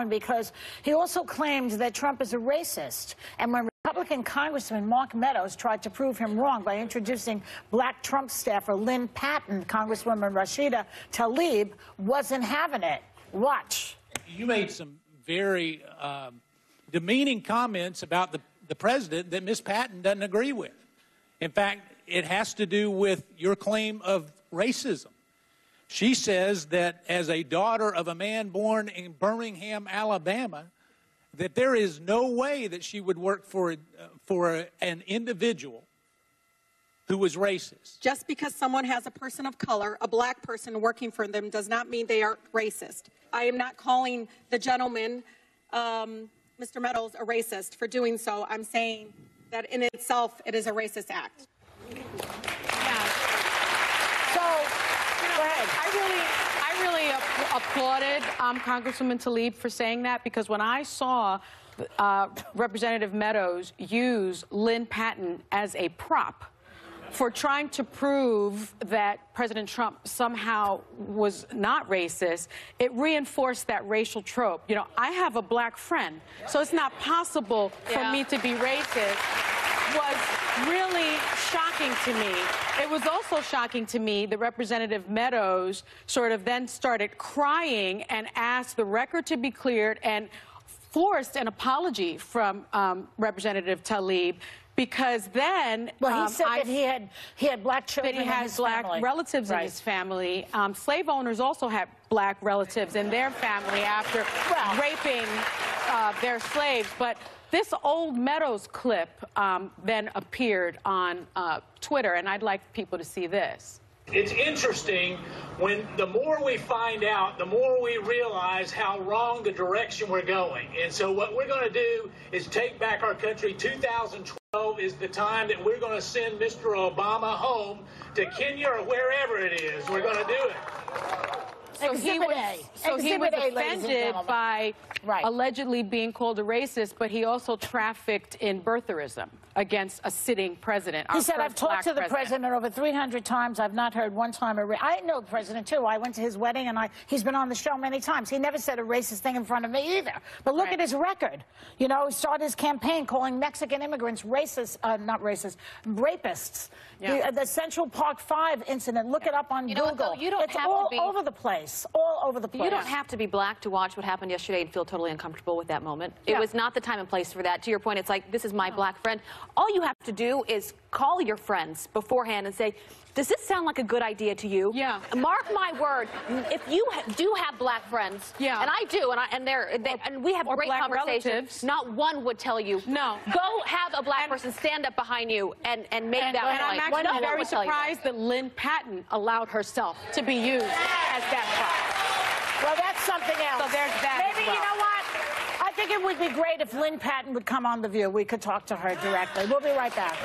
because he also claimed that Trump is a racist. And when Republican Congressman Mark Meadows tried to prove him wrong by introducing black Trump staffer Lynn Patton, Congresswoman Rashida Tlaib wasn't having it. Watch. You made some very demeaning comments about the president that Ms. Patton doesn't agree with. In fact, it has to do with your claim of racism. She says that as a daughter of a man born in Birmingham, Alabama, that there is no way that she would work for an individual who was racist. Just because someone has a person of color, a black person working for them, does not mean they are racist. I am not calling the gentleman, Mr. Meadows, a racist for doing so. I'm saying that in itself, it is a racist act. I really applauded Congresswoman Tlaib for saying that, because when I saw Representative Meadows use Lynn Patton as a prop for trying to prove that President Trump somehow was not racist, it reinforced that racial trope. You know, I have a black friend, so it's not possible for me to be racist. Was really shocking to me. It was also shocking to me that Representative Meadows sort of then started crying and asked the record to be cleared and forced an apology from Representative Tlaib, because then he said that he had black children, that he had black relatives in his family. Slave owners also had black relatives in their family after raping their slaves. But this old Meadows clip then appeared on Twitter, and I'd like people to see this. It's interesting when the more we find out, the more we realize how wrong the direction we're going. And so what we're going to do is take back our country. 2012 is the time that we're going to send Mr. Obama home to Kenya or wherever it is. We're going to do it. So he was offended by allegedly being called a racist, but he also trafficked in birtherism against a sitting president. He said, I've talked to the president over 300 times. I've not heard one time I know the president, too. I went to his wedding, and he's been on the show many times. He never said a racist thing in front of me either. But look at his record. You know, he started his campaign calling Mexican immigrants racist, not racist, rapists. The Central Park 5 incident, look it up on Google. It's all over the place, all over the place. You don't have to be black to watch what happened yesterday and feel totally uncomfortable with that moment. It was not the time and place for that. To your point, it's like, this is my black friend. All you have to do is call your friends beforehand and say, does this sound like a good idea to you? Yeah. Mark my word, if you do have black friends, and I do, and we have great conversations, relatives. not one would tell you, no, go have a black person stand up behind you and make that point. And I'm actually very surprised that Lynn Patton allowed herself to be used as that prop. Well, that's something else. So there's that. Maybe, you know what? I think it would be great if Lynn Patton would come on The View. We could talk to her directly. We'll be right back.